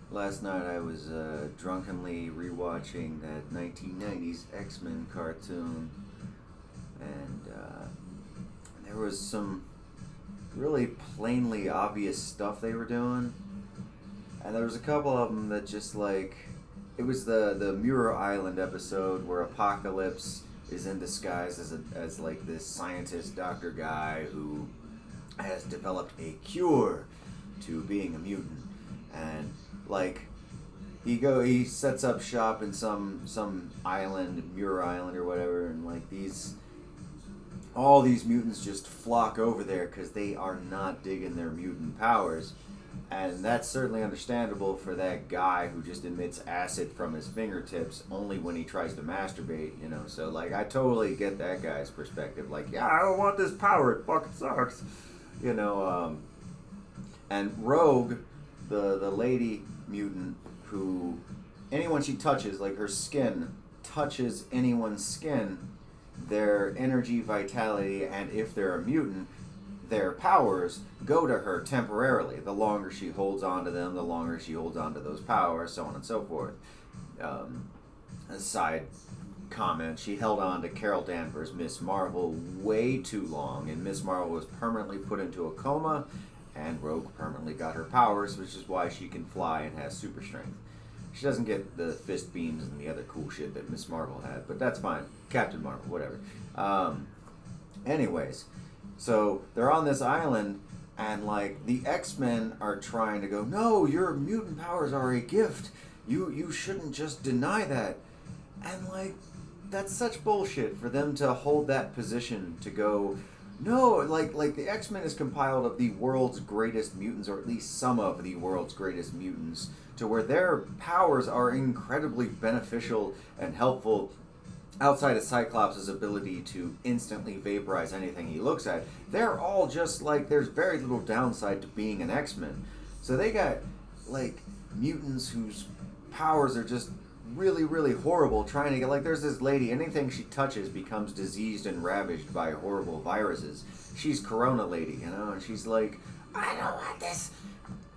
Last night I was drunkenly rewatching that 1990s X-Men cartoon, and there was some really plainly obvious stuff they were doing, and there was a couple of them that just like it was the Muir Island episode where Apocalypse is in disguise as like this scientist doctor guy who has developed a cure to being a mutant, and like he sets up shop in some island, Muir Island or whatever, and like these all these mutants just flock over there because they are not digging their mutant powers. And that's certainly understandable for that guy who just emits acid from his fingertips only when he tries to masturbate, you know. So, like, I totally get that guy's perspective. Like, yeah, I don't want this power. It fucking sucks. You know, and Rogue, the lady mutant who anyone she touches, like her skin, touches anyone's skin, their energy, vitality, and if they're a mutant, their powers go to her temporarily. The longer she holds on to them, the longer she holds on to those powers, so on and so forth. A side comment, she held on to Carol Danvers, Miss Marvel, way too long, and Miss Marvel was permanently put into a coma, and Rogue permanently got her powers, which is why she can fly and has super strength. She doesn't get the fist beams and the other cool shit that Miss Marvel had, but that's fine. Captain Marvel, whatever. Anyways, so they're on this island, and like the X-Men are trying to go, no, your mutant powers are a gift. You shouldn't just deny that. And like that's such bullshit for them to hold that position to go, no, like the X-Men is compiled of the world's greatest mutants, or at least some of the world's greatest mutants, to where their powers are incredibly beneficial and helpful outside of Cyclops' ability to instantly vaporize anything he looks at. They're all just like, there's very little downside to being an X-Men. So they got like mutants whose powers are just really, really horrible, trying to get, like, there's this lady, anything she touches becomes diseased and ravaged by horrible viruses. She's Corona Lady, you know, and she's like, I don't want this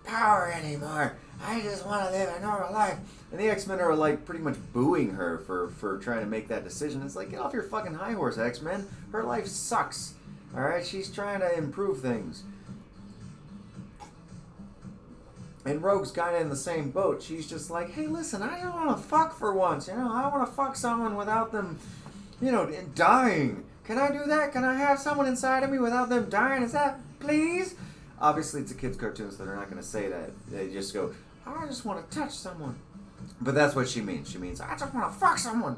power anymore. I just want to live a normal life. And the X-Men are like pretty much booing her for trying to make that decision. It's like, get off your fucking high horse, X-Men. Her life sucks. Alright, she's trying to improve things. And Rogue's kind of in the same boat. She's just like, hey, listen, I don't want to fuck for once. You know, I want to fuck someone without them, you know, dying. Can I do that? Can I have someone inside of me without them dying? Is that, please? Obviously, it's a kid's cartoon, so they're not going to say that. They just go, I just want to touch someone. But that's what she means. She means, I just want to fuck someone.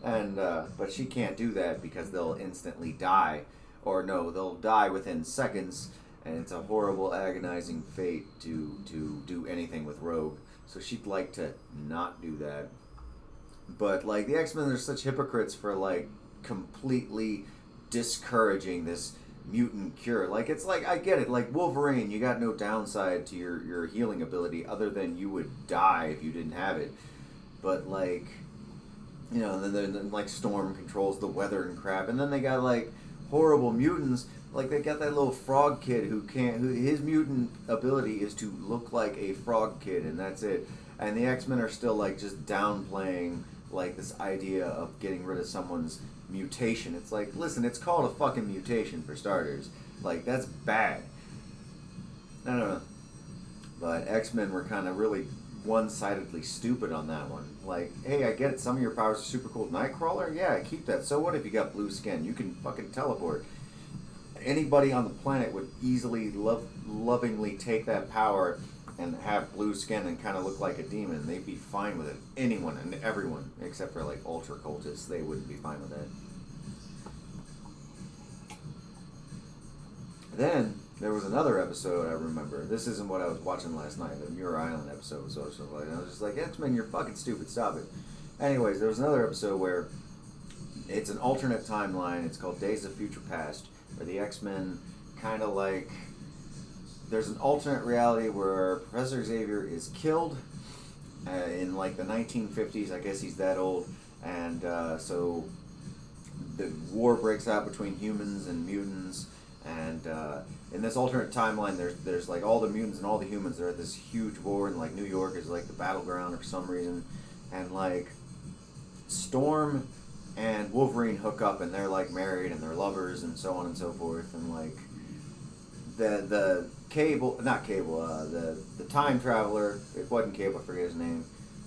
And, but she can't do that because they'll instantly die. Or no, they'll die within seconds. And it's a horrible, agonizing fate to do anything with Rogue. So she'd like to not do that. But, like, the X-Men are such hypocrites for, like, completely discouraging this mutant cure. Like, it's like, I get it. Like, Wolverine, you got no downside to your healing ability other than you would die if you didn't have it. But, like, you know, then like, Storm controls the weather and crap. And then they got, like, horrible mutants. Like, they got that little frog kid who his mutant ability is to look like a frog kid, and that's it. And the X-Men are still, like, just downplaying, like, this idea of getting rid of someone's mutation. It's like, listen, it's called a fucking mutation, for starters. Like, that's bad. I don't know. But X-Men were kind of really one-sidedly stupid on that one. Like, hey, I get it, some of your powers are super cool. Nightcrawler? Yeah, keep that. So what if you got blue skin? You can fucking teleport. Anybody on the planet would easily lovingly take that power and have blue skin and kind of look like a demon. They'd be fine with it. Anyone and everyone, except for like ultra cultists, they wouldn't be fine with that. Then there was another episode I remember. This isn't what I was watching last night. The Muir Island episode. So I was just like, X-Men, you're fucking stupid. Stop it. Anyways, there was another episode where it's an alternate timeline. It's called Days of Future Past, where the X-Men kind of like, there's an alternate reality where Professor Xavier is killed in like the 1950s. I guess he's that old. And so the war breaks out between humans and mutants. And in this alternate timeline, there's like all the mutants and all the humans. They're at this huge war, and like New York is like the battleground for some reason. And like Storm and Wolverine hook up, and they're like married and they're lovers and so on and so forth. And like the time traveler, it wasn't Cable, I forget his name,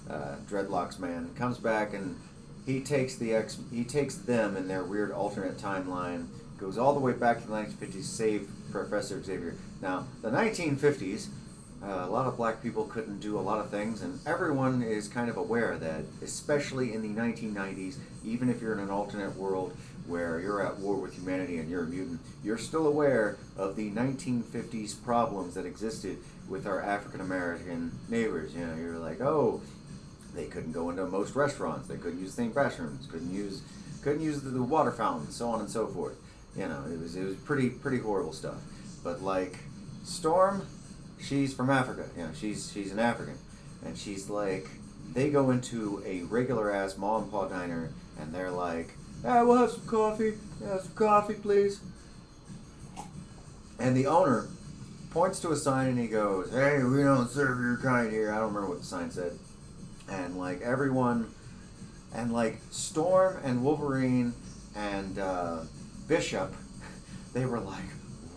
Dreadlocks man, comes back and he takes them in their weird alternate timeline, goes all the way back to the 1950s, save Professor Xavier. Now, the 1950s, a lot of black people couldn't do a lot of things, and everyone is kind of aware that, especially in the 1990s, even if you're in an alternate world where you're at war with humanity and you're a mutant, you're still aware of the 1950s problems that existed with our African American neighbors. You know, you're like, oh, they couldn't go into most restaurants, they couldn't use the same bathrooms, couldn't use the water fountains, so on and so forth. You know, it was pretty horrible stuff. But like Storm, she's from Africa. You know, she's an African, and she's like, they go into a regular ass mom and pop diner, and they're like, we'll have some coffee. Yeah, some coffee, please. And the owner points to a sign and he goes, hey, we don't serve your kind here. I don't remember what the sign said. And like everyone, and like Storm and Wolverine and Bishop, they were like,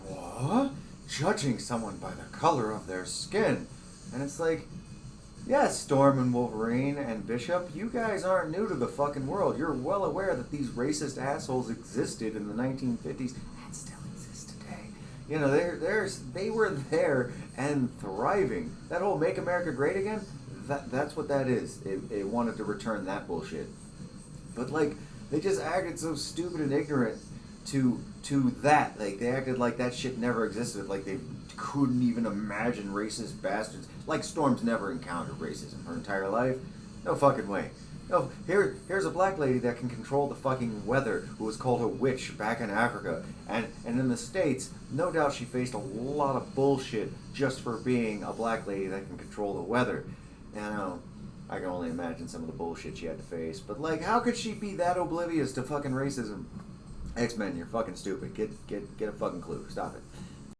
what? Judging someone by the color of their skin. And it's like, yes, Storm and Wolverine and Bishop, you guys aren't new to the fucking world. You're well aware that these racist assholes existed in the 1950s and still exist today. You know, they were there and thriving. That whole Make America Great Again, that's what that is. It wanted to return that bullshit. But like, they just acted so stupid and ignorant to that. Like, they acted like that shit never existed. Like, they couldn't even imagine racist bastards. Like, Storm's never encountered racism her entire life. No fucking way. No, here's a black lady that can control the fucking weather, who was called a witch back in Africa. And in the States, no doubt she faced a lot of bullshit just for being a black lady that can control the weather. You know, I can only imagine some of the bullshit she had to face. But like, how could she be that oblivious to fucking racism? X-Men, you're fucking stupid. Get a fucking clue. Stop it.